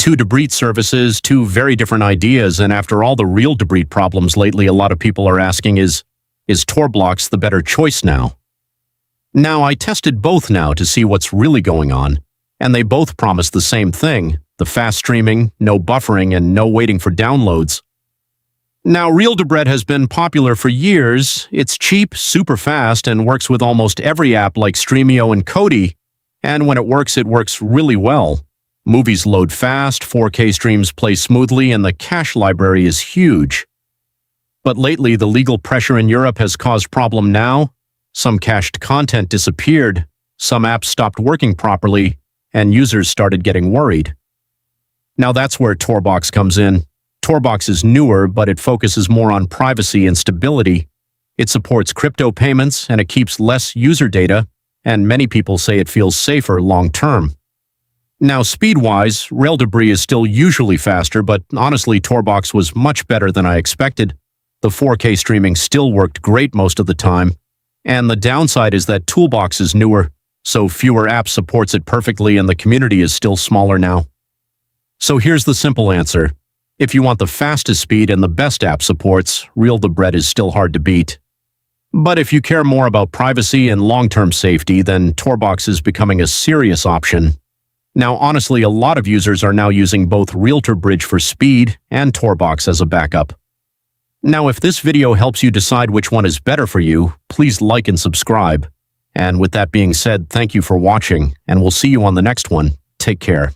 Two Debrid services, two very different ideas, and after all the real Debrid problems lately, a lot of people are asking is Torbox the better choice now? Now, I tested both now to see what's really going on, and they both promise the same thing, the fast streaming, no buffering, and no waiting for downloads. Now, real Debrid has been popular for years. It's cheap, super fast, and works with almost every app like Streamio and Kodi, and when it works really well. Movies load fast, 4K streams play smoothly, and the cache library is huge. But lately, the legal pressure in Europe has caused problem now. Some cached content disappeared, some apps stopped working properly, and users started getting worried. Now that's where Torbox comes in. Torbox is newer, but it focuses more on privacy and stability. It supports crypto payments, and it keeps less user data, and many people say it feels safer long-term. Now, speed-wise, Real Debrid is still usually faster, but honestly, Torbox was much better than I expected. The 4K streaming still worked great most of the time, and the downside is that Toolbox is newer, so fewer apps supports it perfectly, and the community is still smaller now. So here's the simple answer. If you want the fastest speed and the best app supports, Real Debrid is still hard to beat. But if you care more about privacy and long-term safety, then Torbox is becoming a serious option. Now, honestly, a lot of users are now using both Real Debrid for speed and Torbox as a backup. Now, if this video helps you decide which one is better for you, please like and subscribe. And with that being said, thank you for watching, and we'll see you on the next one. Take care.